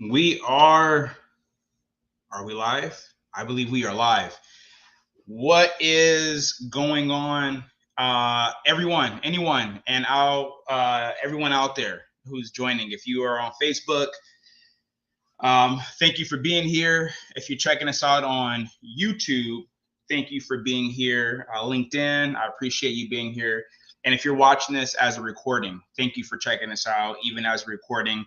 We are we live? I believe we are live. What is going on? Everyone, anyone, and everyone out there who's joining. If you are on Facebook, thank you for being here. If you're checking us out on YouTube, thank you for being here. LinkedIn, I appreciate you being here. And if you're watching this as a recording, thank you for checking us out, even as a recording.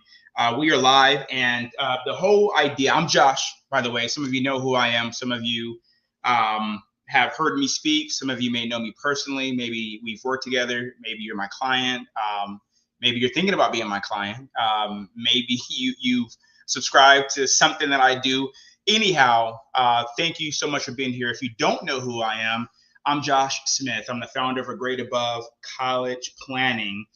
We are live, and the whole idea. I'm Josh, by the way. Some of you know who I am. Some of you have heard me speak. Some of you may know me personally. Maybe we've worked together. Maybe you're my client. Maybe you're thinking about being my client. Maybe you've subscribe to something that I do. Anyhow, thank you so much for being here. If you don't know who I am, I'm Josh Smith. I'm the founder of A Grade Above College Planning.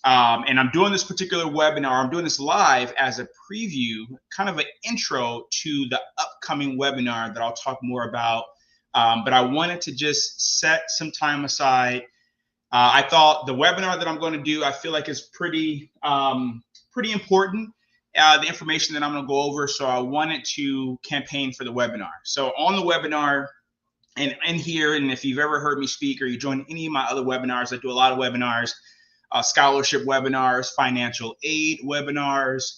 And I'm doing this particular webinar. I'm doing this live as a preview, kind of an intro to the upcoming webinar that I'll talk more about. But I wanted to just set some time aside. I thought the webinar that I'm going to do, I feel like is pretty important. The information that I'm going to go over. So I wanted to campaign for the webinar. So on the webinar and here, and if you've ever heard me speak or you join any of my other webinars, I do a lot of webinars, scholarship webinars, financial aid webinars,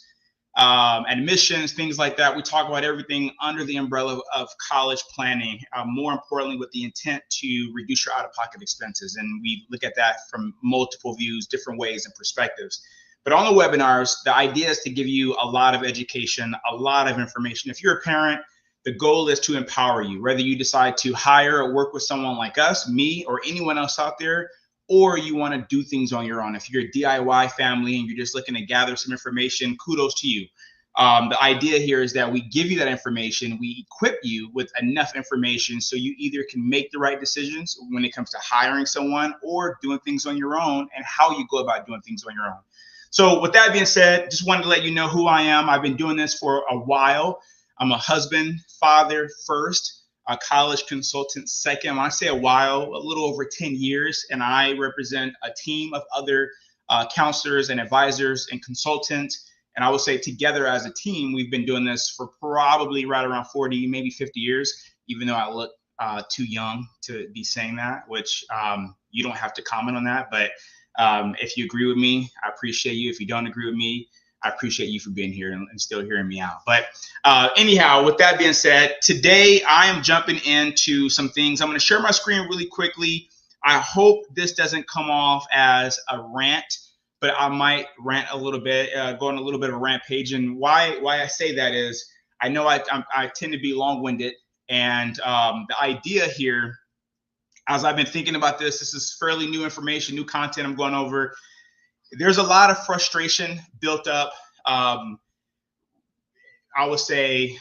admissions, things like that. We talk about everything under the umbrella of college planning, more importantly, with the intent to reduce your out-of-pocket expenses. And we look at that from multiple views, different ways and perspectives. But on the webinars, the idea is to give you a lot of education, a lot of information. If you're a parent, the goal is to empower you, whether you decide to hire or work with someone like us, me, or anyone else out there, or you want to do things on your own. If you're a DIY family and you're just looking to gather some information, kudos to you. The idea here is that we give you that information, we equip you with enough information so you either can make the right decisions when it comes to hiring someone or doing things on your own and how you go about doing things on your own. So with that being said, just wanted to let you know who I am. I've been doing this for a while. I'm a husband, father first, a college consultant second. When I say a while, a little over 10 years, and I represent a team of other counselors and advisors and consultants. And I would say together as a team, we've been doing this for probably right around 40, maybe 50 years, even though I look too young to be saying that, which you don't have to comment on that. But if you agree with me, I appreciate you. If you don't agree with me, I appreciate you for being here and still hearing me out. But anyhow, with that being said, today I am jumping into some things. I'm going to share my screen really quickly. I hope this doesn't come off as a rant, but I might rant a little bit, go on a little bit of a rampage. And why I say that is I know I tend to be long-winded. And the idea here, as I've been thinking about this is fairly new information, new content I'm going over. There's a lot of frustration built up. I would say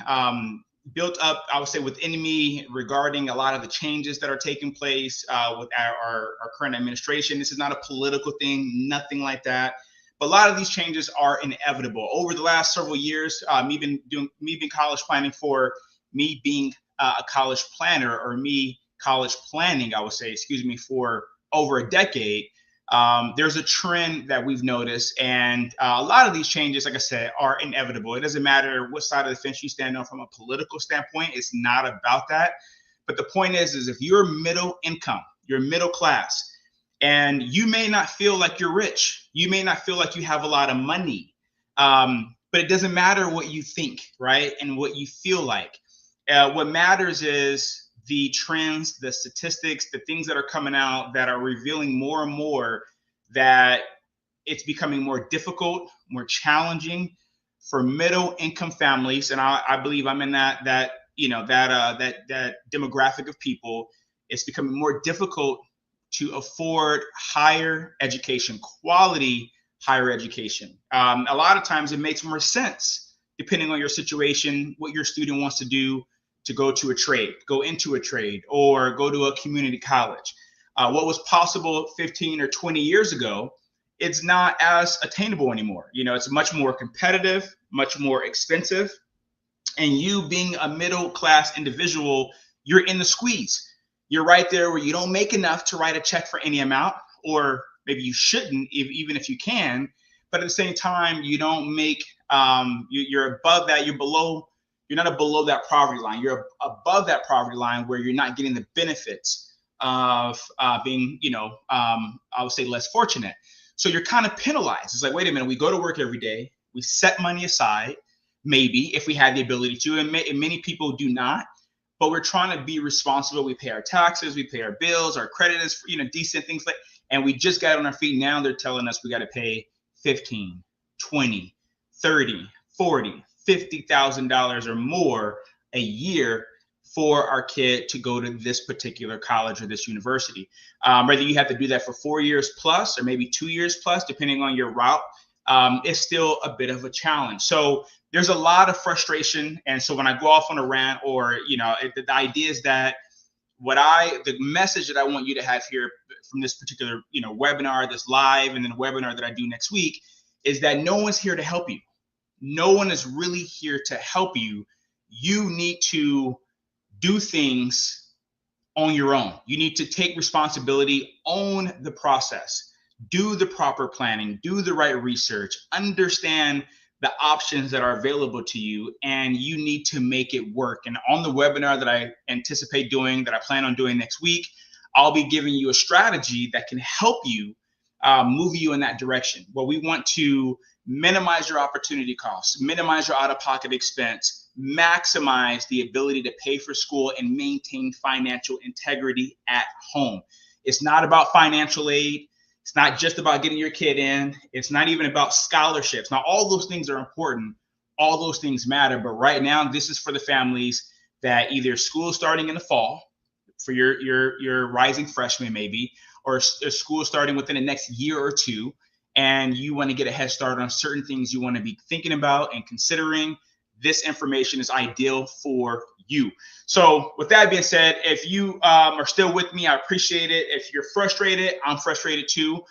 within me regarding a lot of the changes that are taking place with our current administration. This is not a political thing, nothing like that. But a lot of these changes are inevitable. Over the last several years, me being college planning for me being a college planner or me college planning, I would say, for over a decade. There's a trend that we've noticed, and a lot of these changes, like I said, are inevitable. It doesn't matter what side of the fence you stand on from a political standpoint. It's not about that. But the point is if you're middle income, you're middle class, and you may not feel like you're rich, you may not feel like you have a lot of money, but it doesn't matter what you think, right, and what you feel like. What matters is the trends, the statistics, the things that are coming out that are revealing more and more that it's becoming more difficult, more challenging for middle income families. And I believe I'm in that demographic of people. It's becoming more difficult to afford higher education, quality higher education. A lot of times it makes more sense, depending on your situation, what your student wants to do, to go to a trade, go into a trade, or go to a community college. What was possible 15 or 20 years ago, it's not as attainable anymore. It's much more competitive, much more expensive. And you being a middle class individual, you're in the squeeze. You're right there where you don't make enough to write a check for any amount, or maybe you shouldn't, even if you can. but at the same time, you don't make, you're above that, you're not below that poverty line. You're above that poverty line where you're not getting the benefits of being, I would say less fortunate. So you're kind of penalized. It's like, wait a minute, we go to work every day, we set money aside, maybe if we had the ability to, and many people do not, but we're trying to be responsible. We pay our taxes, we pay our bills, our credit is, decent, things like, and we just got on our feet. Now they're telling us we got to pay 15, 20, 30, 40, $50,000 or more a year for our kid to go to this particular college or this university. Whether you have to do that for 4 years plus or maybe 2 years plus, depending on your route, it's still a bit of a challenge. So there's a lot of frustration. And so when I go off on a rant, or, the idea is that the message that I want you to have here from this particular, webinar, this live, and then a webinar that I do next week, is that no one's here to help you. No one is really here to help you. You need to do things on your own. You need to take responsibility, own the process, do the proper planning, do the right research, understand the options that are available to you, and you need to make it work. And on the webinar that I anticipate doing, that I plan on doing next week, I'll be giving you a strategy that can help you move you in that direction. Well, we want to minimize your opportunity costs, minimize your out-of-pocket expense, maximize the ability to pay for school, and maintain financial integrity at home. It's not about financial aid. It's not just about getting your kid in. It's not even about scholarships. Now, all those things are important. All those things matter. But right now, this is for the families that either school starting in the fall for your rising freshmen maybe, or school starting within the next year or two, and you want to get a head start on certain things you want to be thinking about and considering. This information is ideal for you. So with that being said, if you are still with me, I appreciate it. If you're frustrated, I'm frustrated too.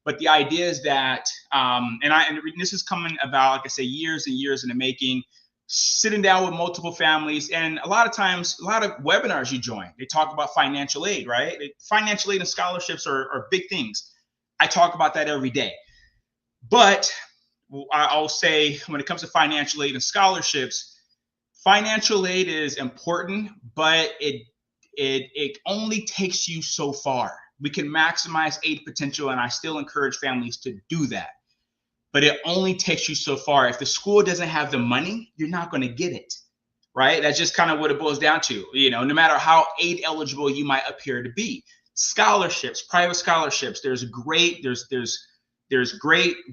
But the idea is that, and this is coming about, like I say, years and years in the making, sitting down with multiple families. And a lot of times, a lot of webinars you join, they talk about financial aid, right? Financial aid and scholarships are big things. I talk about that every day. But I'll say when it comes to financial aid and scholarships, financial aid is important, but it only takes you so far. We can maximize aid potential, and I still encourage families to do that. But it only takes you so far. If the school doesn't have the money, you're not going to get it, right? That's just kind of what it boils down to. No matter how aid eligible you might appear to be. Scholarships, private scholarships, there's great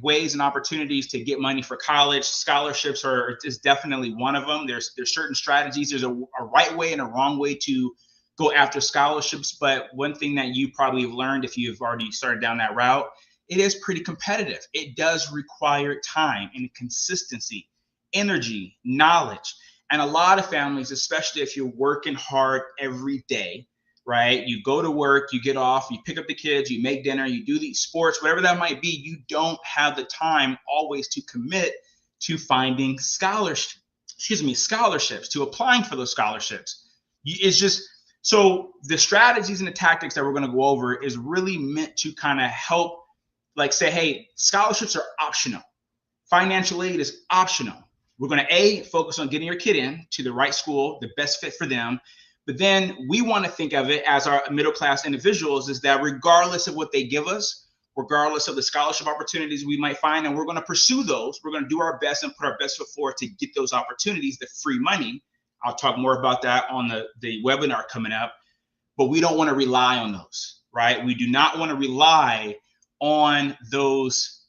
ways and opportunities to get money for college. Scholarships is definitely one of them. There's certain strategies. There's a right way and a wrong way to go after scholarships. But one thing that you probably have learned, if you've already started down that route, it is pretty competitive. It does require time and consistency, energy, knowledge. And a lot of families, especially if you're working hard every day, right? You go to work, you get off, you pick up the kids, you make dinner, you do these sports, whatever that might be, you don't have the time always to commit to finding scholarships, to applying for those scholarships. It's just, so the strategies and the tactics that we're going to go over is really meant to kind of help, like say, hey, scholarships are optional. Financial aid is optional. We're going to focus on getting your kid in to the right school, the best fit for them. But then we want to think of it as our middle-class individuals, is that regardless of what they give us, regardless of the scholarship opportunities we might find, and we're going to pursue those, we're going to do our best and put our best foot forward to get those opportunities, the free money. I'll talk more about that on the webinar coming up, but we don't want to rely on those, right? We do not want to rely on those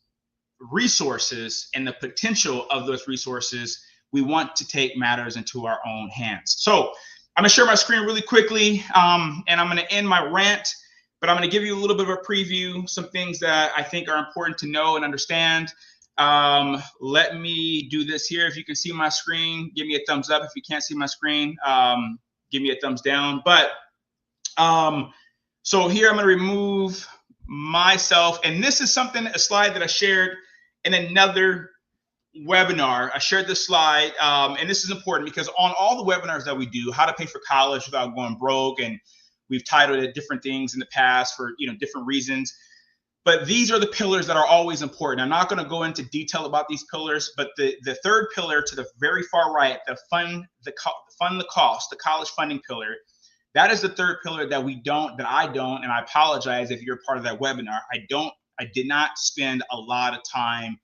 resources and the potential of those resources. We want to take matters into our own hands. So I'm going to share my screen really quickly, and I'm going to end my rant, but I'm going to give you a little bit of a preview, some things that I think are important to know and understand. Let me do this here. If you can see my screen, give me a thumbs up. If you can't see my screen, give me a thumbs down. But so here I'm going to remove myself, and this is a slide that I shared in another webinar. I shared this slide, and this is important because on all the webinars that we do, how to pay for college without going broke, and we've titled it different things in the past for different reasons. But these are the pillars that are always important. I'm not going to go into detail about these pillars, but the third pillar to the very far right, the fund the cost, the college funding pillar, that is the third pillar that I don't, and I apologize if you're part of that webinar. I did not spend a lot of time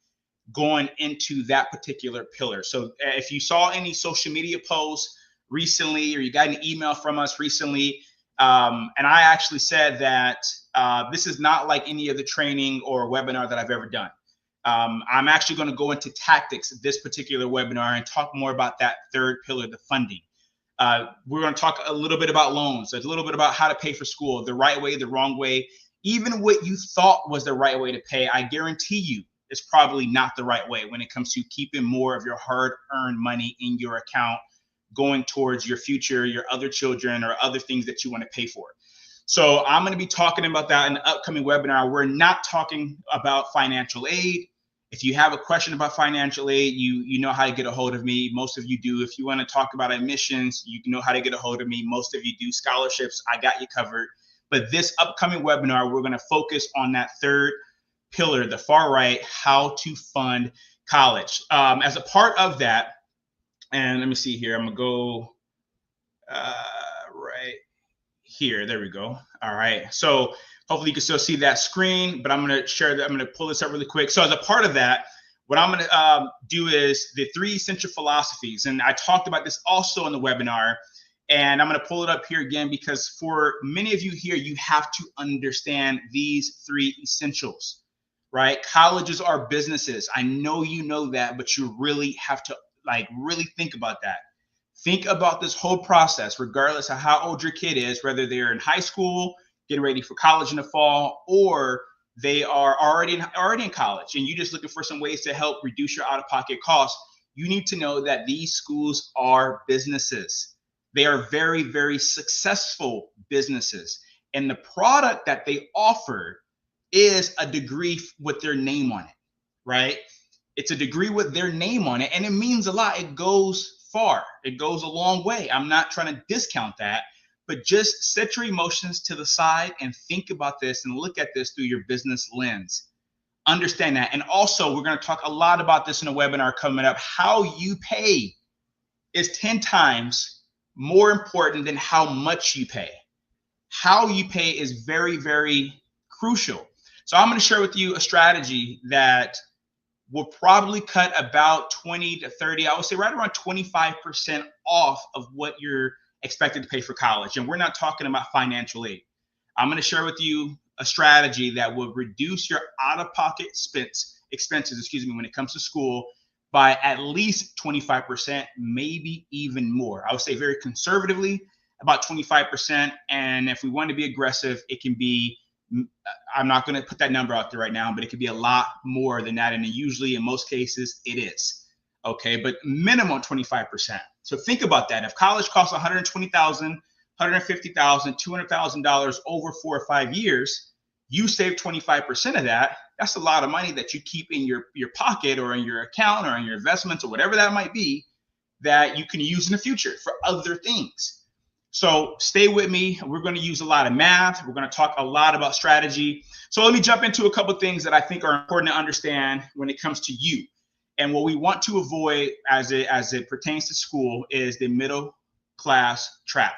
going into that particular pillar. So if you saw any social media posts recently, or you got an email from us recently, and I actually said that this is not like any other training or webinar that I've ever done. I'm actually going to go into tactics this particular webinar and talk more about that third pillar, the funding. We're going to talk a little bit about loans, a little bit about how to pay for school, the right way, the wrong way. Even what you thought was the right way to pay, I guarantee you is probably not the right way when it comes to keeping more of your hard-earned money in your account, going towards your future, your other children, or other things that you want to pay for. So I'm going to be talking about that in the upcoming webinar. We're not talking about financial aid. If you have a question about financial aid, you know how to get a hold of me. Most of you do. If you want to talk about admissions, you know how to get a hold of me. Most of you do. Scholarships, I got you covered. But this upcoming webinar, we're going to focus on that third pillar, the far right, how to fund college. As a part of that, and let me see here, I'm going to go right here. There we go. All right. So hopefully you can still see that screen, but I'm going to share that. I'm going to pull this up really quick. So as a part of that, what I'm going to do is the 3 essential philosophies. And I talked about this also in the webinar, and I'm going to pull it up here again, because for many of you here, you have to understand these 3 essentials, right? Colleges are businesses. I know you know that, but you really have to really think about that. Think about this whole process, regardless of how old your kid is, whether they're in high school, getting ready for college in the fall, or they are already in college and you're just looking for some ways to help reduce your out-of-pocket costs. You need to know that these schools are businesses. They are very, very successful businesses. And the product that they offer is a degree with their name on it, right? It's a degree with their name on it, and it means a lot. It goes far. It goes a long way. I'm not trying to discount that, but just set your emotions to the side and think about this and look at this through your business lens. Understand that. And also, we're going to talk a lot about this in a webinar coming up. How you pay is 10 times more important than how much you pay. How you pay is very, very crucial. So I'm going to share with you a strategy that will probably cut about 20 to 30, I would say right around 25% off of what you're expected to pay for college. And we're not talking about financial aid. I'm going to share with you a strategy that will reduce your out-of-pocket expenses, when it comes to school by at least 25%, maybe even more. I would say very conservatively about 25%. And if we want to be aggressive, it can be, I'm not going to put that number out there right now, but it could be a lot more than that. And usually in most cases it is. Okay, but minimum 25%. So think about that. If college costs $120,000, $150,000, $200,000 over 4 or 5 years, you save 25% of that. That's a lot of money that you keep in your pocket or in your account or in your investments or whatever that might be, that you can use in the future for other things. So stay with me. We're going to use a lot of math. We're going to talk a lot about strategy. So let me jump into a couple of things that I think are important to understand when it comes to you. And what we want to avoid as it pertains to school is the middle class trap.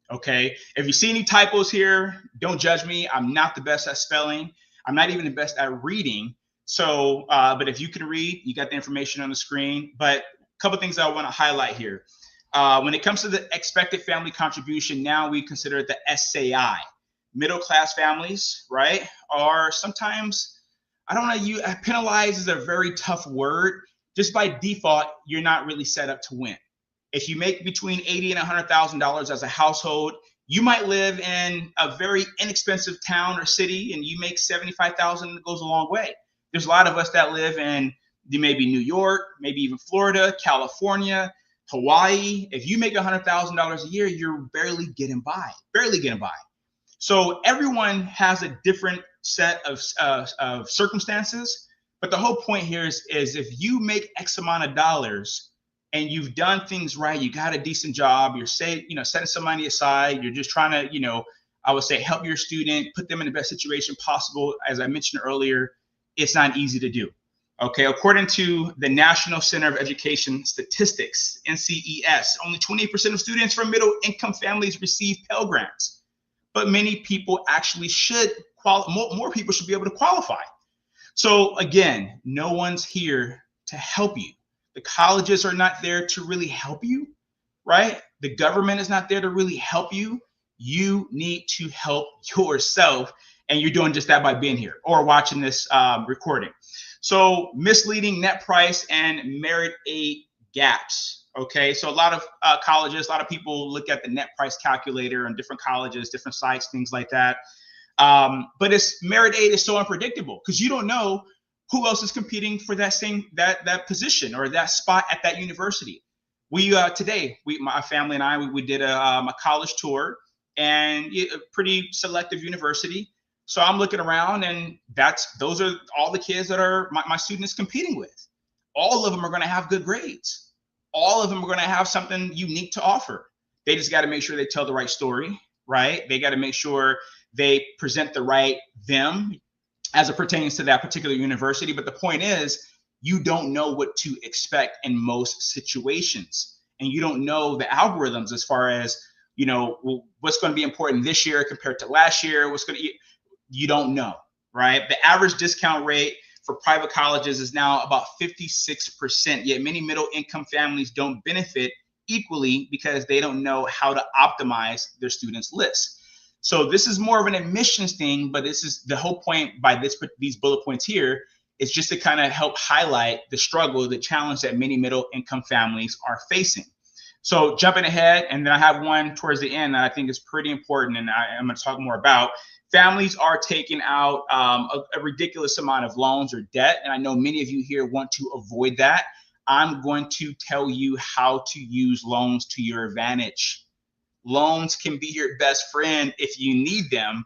Okay. If you see any typos here, don't judge me. I'm not the best at spelling. I'm not even the best at reading. So, but if you can read, you got the information on the screen. But a couple of things I want to highlight here. When it comes to the expected family contribution, now we consider it the SAI. Middle class families, right, are sometimes, I don't know, penalized is a very tough word. Just by default, you're not really set up to win. If you make between $80,000 and $100,000 as a household, you might live in a very inexpensive town or city and you make $75,000, it goes a long way. There's a lot of us that live in maybe New York, maybe even Florida, California, Hawaii. If you make $100,000 a year, you're barely getting by. So everyone has a different set of circumstances. But the whole point here is if you make X amount of dollars and you've done things right, you got a decent job, you're setting some money aside, you're just trying to, I would say help your student, put them in the best situation possible. As I mentioned earlier, it's not easy to do. Okay, according to the National Center of Education Statistics, NCES, only 28% of students from middle income families receive Pell Grants. But many people actually should, more people should be able to qualify. So again, no one's here to help you. The colleges are not there to really help you, right? The government is not there to really help you. You need to help yourself, and you're doing just that by being here or watching this recording. So misleading net price and merit aid gaps. Okay, so a lot of colleges, a lot of people look at the net price calculator on different colleges, different sites, things like that. But it's merit aid is so unpredictable because you don't know who else is competing for that same that position or that spot at that university. We today, my family and I, we did a college tour, and a pretty selective university. So I'm looking around, and those are all the kids that are my students competing with. All of them are going to have good grades. All of them are going to have something unique to offer. They just got to make sure they tell the right story, right? They got to make sure they present the right them as it pertains to that particular university. But the point is, you don't know what to expect in most situations, and you don't know the algorithms as far as, you know, what's going to be important this year compared to last year. You don't know, right? The average discount rate for private colleges is now about 56%, yet many middle income families don't benefit equally because they don't know how to optimize their students' list. So this is more of an admissions thing, but this is the whole point by these bullet points here is just to kind of help highlight the struggle, the challenge that many middle income families are facing. So jumping ahead, and then I have one towards the end that I think is pretty important, and I'm going to talk more about. Families are taking out a ridiculous amount of loans or debt, and I know many of you here want to avoid that. I'm going to tell you how to use loans to your advantage. Loans can be your best friend if you need them,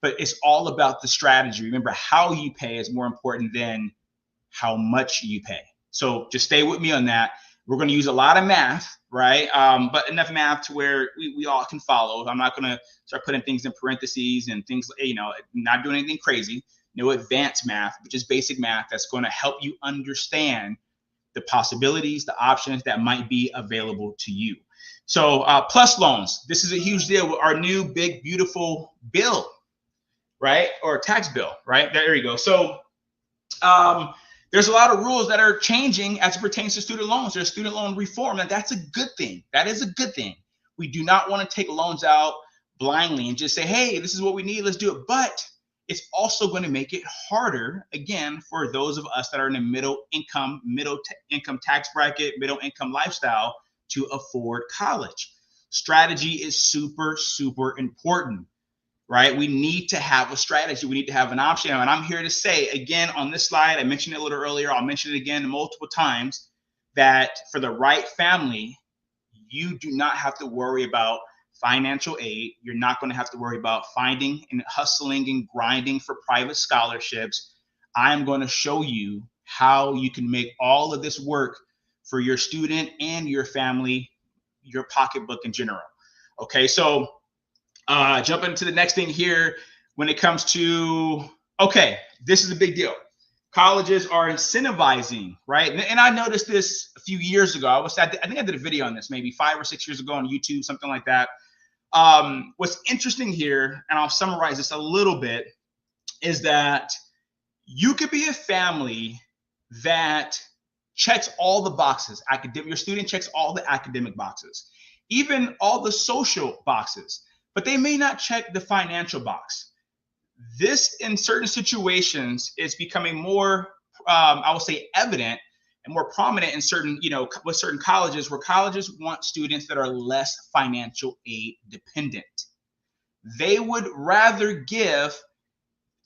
but it's all about the strategy. Remember, how you pay is more important than how much you pay. So just stay with me on that. We're going to use a lot of math, right? But enough math to where we all can follow. I'm not going to start putting things in parentheses and things, you know, not doing anything crazy. No advanced math, but just basic math that's going to help you understand the possibilities, the options that might be available to you. So plus loans, this is a huge deal with our new big, beautiful bill, right? Or tax bill, right? There you go. So there's a lot of rules that are changing as it pertains to student loans. There's student loan reform, and that's a good thing. That is a good thing. We do not want to take loans out blindly and just say, hey, this is what we need, let's do it. But it's also going to make it harder, again, for those of us that are in a middle income tax bracket, middle income lifestyle to afford college. Strategy is super, super important, right? We need to have a strategy. We need to have an option. And I'm here to say, again, on this slide, I mentioned it a little earlier, I'll mention it again multiple times, that for the right family, you do not have to worry about financial aid. You're not going to have to worry about finding and hustling and grinding for private scholarships. I'm going to show you how you can make all of this work for your student and your family, your pocketbook in general. Okay, so jump into the next thing here when it comes to, okay, this is a big deal. Colleges are incentivizing, right? And I noticed this a few years ago. I think I did a video on this maybe 5 or 6 years ago on YouTube, something like that. What's interesting here, and I'll summarize this a little bit, is that you could be a family that checks all the boxes. Your student checks all the academic boxes, even all the social boxes, but they may not check the financial box. This, in certain situations, is becoming more, I will say, evident and more prominent in certain, with certain colleges, where colleges want students that are less financial aid dependent. They would rather give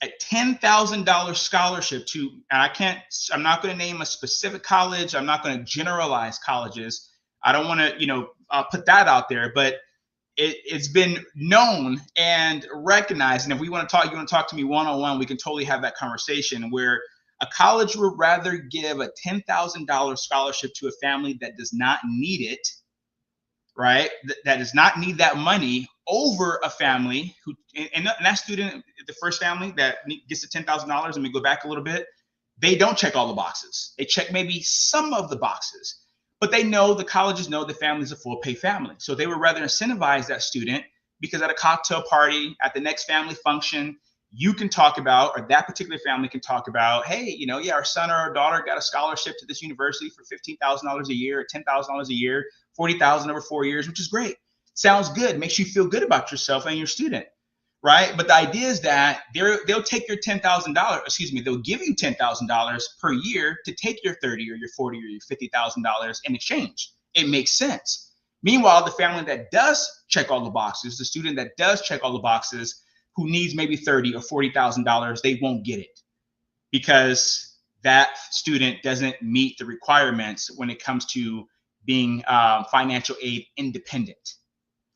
a $10,000 scholarship to, and I'm not going to name a specific college. I'm not going to generalize colleges. I don't want to, put that out there, but it's been known and recognized. And if you want to talk to me one-on-one, we can totally have that conversation, where a college would rather give a $10,000 scholarship to a family that does not need it, right? That does not need that money, over a family who, and that student, the first family that gets the $10,000, and we go back a little bit, they don't check all the boxes. They check maybe some of the boxes, but they know, the colleges know the family's a full pay family. So they would rather incentivize that student, because at a cocktail party, at the next family function, you can talk about, or that particular family can talk about, hey, you know, yeah, our son or our daughter got a scholarship to this university for $15,000 a year, or $10,000 a year, 40,000 over 4 years, which is great. Sounds good, makes you feel good about yourself and your student, right? But the idea is that they'll take your $10,000, excuse me, they'll give you $10,000 per year to take your 30 or your 40 or your $50,000 in exchange. It makes sense. Meanwhile, the family that does check all the boxes, the student that does check all the boxes, who needs maybe $30,000 or $40,000, they won't get it, because that student doesn't meet the requirements when it comes to being financial aid independent,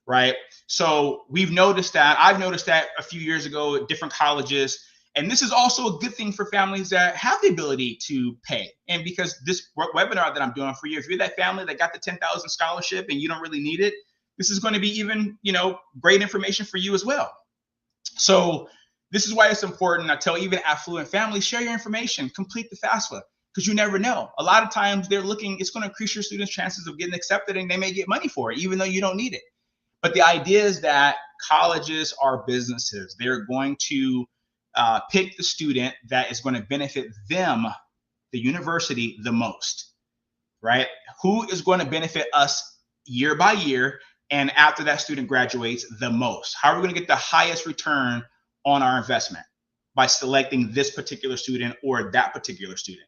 right? So I've noticed that a few years ago at different colleges, and this is also a good thing for families that have the ability to pay. And because this webinar that I'm doing for you, if you're that family that got the 10,000 scholarship and you don't really need it, this is going to be even, you know, great information for you as well. So this is why it's important. I tell even affluent families, share your information, complete the FAFSA, because you never know. A lot of times they're looking, it's going to increase your students' chances of getting accepted, and they may get money for it, even though you don't need it. But the idea is that colleges are businesses. They're going to pick the student that is going to benefit them, the university, the most, right? Who is going to benefit us year by year, and after that student graduates, the most? How are we going to get the highest return on our investment? By selecting this particular student or that particular student.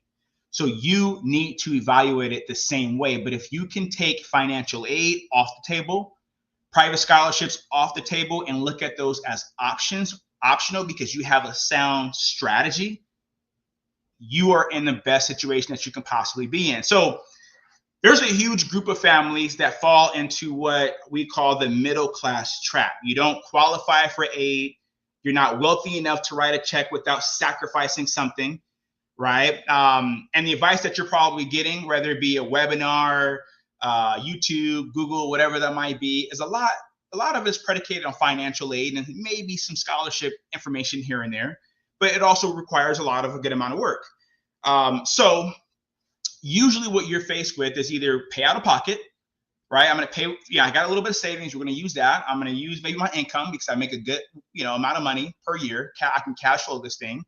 So you need to evaluate it the same way. But if you can take financial aid off the table, private scholarships off the table, and look at those as optional, because you have a sound strategy, you are in the best situation that you can possibly be in. So there's a huge group of families that fall into what we call the middle class trap. You don't qualify for aid. You're not wealthy enough to write a check without sacrificing something, right? And the advice that you're probably getting, whether it be a webinar, YouTube, Google, whatever that might be, is a lot of it is predicated on financial aid and maybe some scholarship information here and there, but it also requires a good amount of work. So usually what you're faced with is either pay out of pocket, right? I'm going to pay, yeah, I got a little bit of savings. We're going to use that. I'm going to use maybe my income, because I make a good, amount of money per year. I can cash flow this thing,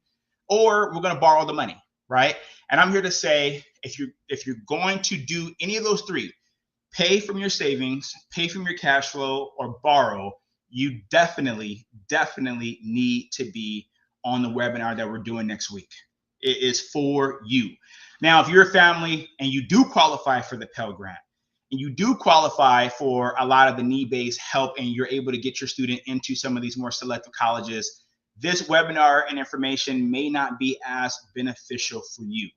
or we're going to borrow the money, right? And I'm here to say, if you're going to do any of those three, pay from your savings, pay from your cash flow, or borrow, you definitely need to be on the webinar that we're doing next week. It is for you. Now, if you're a family and you do qualify for the Pell Grant, and you do qualify for a lot of the need-based help, and you're able to get your student into some of these more selective colleges, this webinar and information may not be as beneficial for you.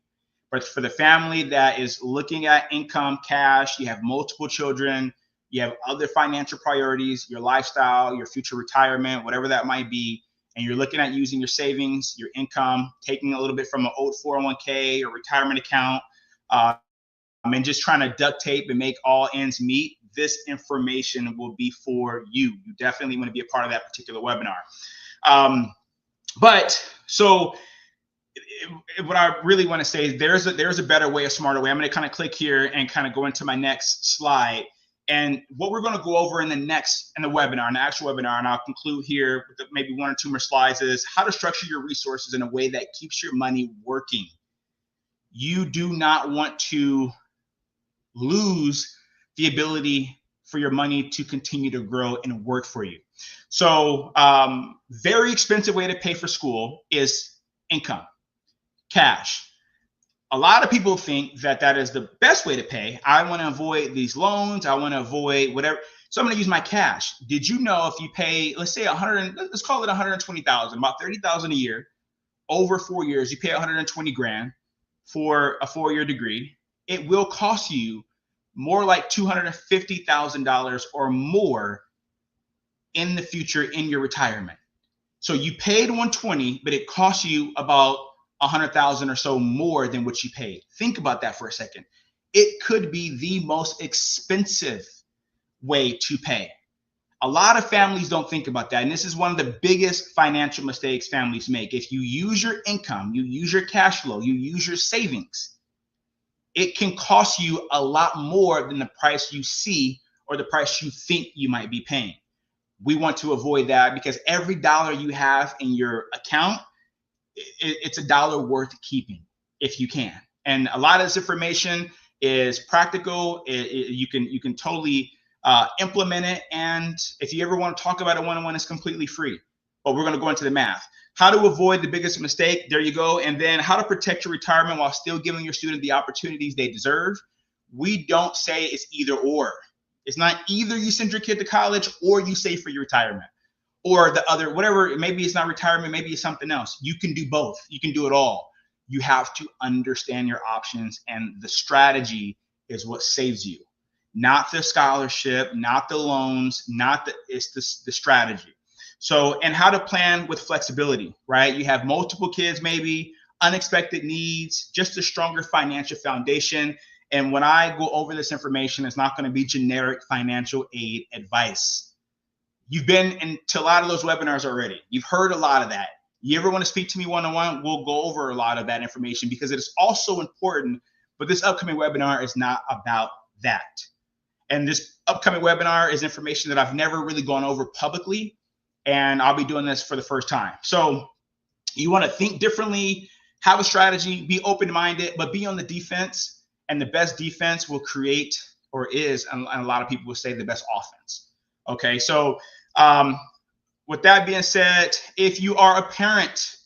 But for the family that is looking at income, cash, you have multiple children, you have other financial priorities, your lifestyle, your future retirement, whatever that might be, and you're looking at using your savings, your income, taking a little bit from an old 401k or retirement account, and just trying to duct tape and make all ends meet, this information will be for you. You definitely want to be a part of that particular webinar. What I really want to say is there's a better way, a smarter way. I'm going to kind of click here and kind of go into my next slide. And what we're going to go over in the webinar, in the actual webinar, and I'll conclude here with maybe one or two more slides, is how to structure your resources in a way that keeps your money working. You do not want to lose the ability for your money to continue to grow and work for you. So very expensive way to pay for school is income, cash. A lot of people think that is the best way to pay. I want to avoid these loans. I want to avoid whatever. So I'm going to use my cash. Did you know if you pay, let's say let's call it 120,000, about 30,000 a year, over 4 years, you pay 120 grand for a 4-year degree, it will cost you more like $250,000 or more in the future in your retirement. So you paid 120, but it costs you about 100,000 or so more than what you paid. Think about that for a second. It could be the most expensive way to pay. A lot of families don't think about that. And this is one of the biggest financial mistakes families make. If you use your income, you use your cash flow, you use your savings, it can cost you a lot more than the price you see or the price you think you might be paying. We want to avoid that because every dollar you have in your account, it's a dollar worth keeping if you can. And a lot of this information is practical. You can totally implement it. And if you ever want to talk about it one-on-one, it's completely free. But we're going to go into the math. How to avoid the biggest mistake. There you go. And then how to protect your retirement while still giving your student the opportunities they deserve. We don't say it's either or. It's not either you send your kid to college or you save for your retirement or the other, whatever. Maybe it's not retirement. Maybe it's something else. You can do both. You can do it all. You have to understand your options, and the strategy is what saves you. Not the scholarship, not the loans, it's the strategy. So, and how to plan with flexibility, right? You have multiple kids, maybe unexpected needs, just a stronger financial foundation. And when I go over this information, it's not going to be generic financial aid advice. You've been into a lot of those webinars already. You've heard a lot of that. You ever want to speak to me one-on-one, we'll go over a lot of that information because it is also important, but this upcoming webinar is not about that. And this upcoming webinar is information that I've never really gone over publicly, and I'll be doing this for the first time. So you want to think differently, have a strategy, be open-minded, but be on the defense, and the best defense will create, or is, and a lot of people will say, the best offense. Okay, so with that being said, if you are a parent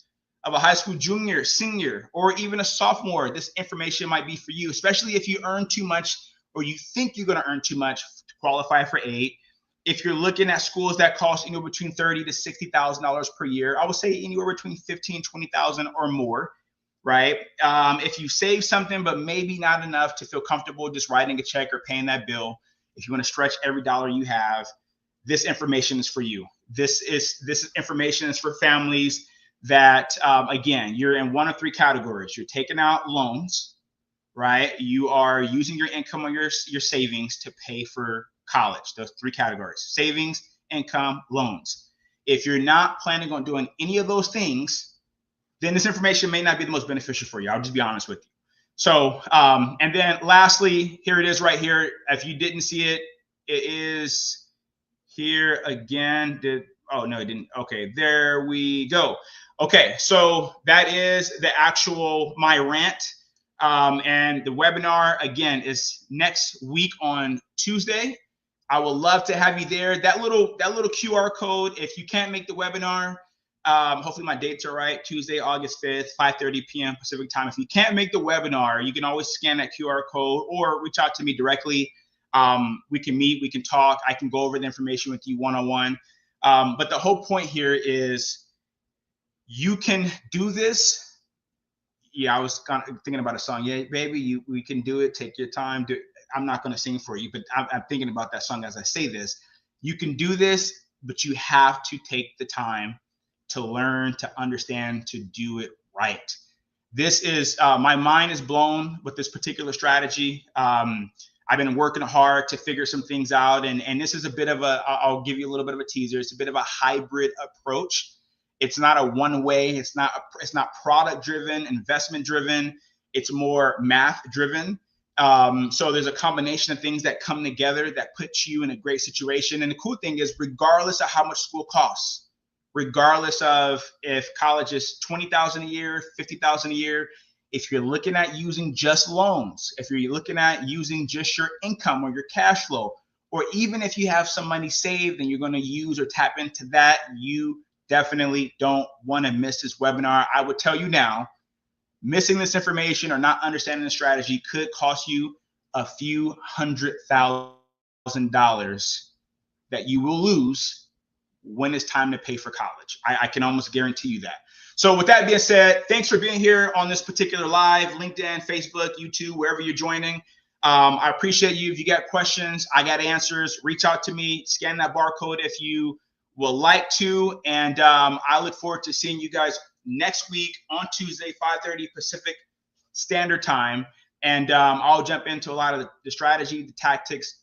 of a high school junior, senior, or even a sophomore, this information might be for you, especially if you earn too much or you think you're going to earn too much to qualify for aid. If you're looking at schools that cost anywhere between $30,000 to $60,000 per year, I would say anywhere between $15,000, $20,000 or more, right? If you save something, but maybe not enough to feel comfortable just writing a check or paying that bill, if you want to stretch every dollar you have, this information is for you. This information is for families that, again, you're in one of three categories. You're taking out loans, right? You are using your income or your savings to pay for college. Those three categories: savings, income, loans. If you're not planning on doing any of those things, then this information may not be the most beneficial for you. I'll just be honest with you. So, and then lastly, here it is right here. If you didn't see it, it is here again. Oh no, it didn't. Okay, there we go. Okay, so that is the actual my rant. And the webinar again is next week on Tuesday. I would love to have you there. That little QR code. If you can't make the webinar, hopefully my dates are right. Tuesday, August 5th, 5:30 p.m. Pacific time. If you can't make the webinar, you can always scan that QR code or reach out to me directly. We can meet, we can talk. I can go over the information with you one-on-one. But the whole point here is you can do this. Yeah, I was kind of thinking about a song. Yeah, baby, we can do it. Take your time. I'm not going to sing for you, but I'm thinking about that song as I say this. You can do this, but you have to take the time to learn, to understand, to do it right. This is, my mind is blown with this particular strategy. I've been working hard to figure some things out. And this is a bit of I'll give you a little bit of a teaser. It's a bit of a hybrid approach. It's not a one way. It's not product driven, investment driven. It's more math driven. So there's a combination of things that come together that puts you in a great situation. And the cool thing is, regardless of how much school costs, regardless of if college is $20,000 a year, $50,000 a year, if you're looking at using just loans, if you're looking at using just your income or your cash flow, or even if you have some money saved and you're going to use or tap into that, you definitely don't want to miss this webinar. I would tell you now, missing this information or not understanding the strategy could cost you a few $100,000 that you will lose when it's time to pay for college. I can almost guarantee you that. So with that being said, thanks for being here on this particular live, LinkedIn, Facebook, YouTube, wherever you're joining. I appreciate you. If you got questions, I got answers. Reach out to me, scan that barcode if you will like to. And I look forward to seeing you guys next week on Tuesday, 5:30 Pacific Standard Time. And I'll jump into a lot of the strategy, the tactics,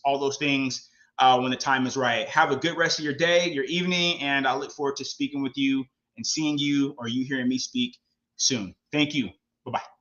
all those things when the time is right. Have a good rest of your day, your evening, and I look forward to speaking with you and seeing you or you hearing me speak soon. Thank you. Bye-bye.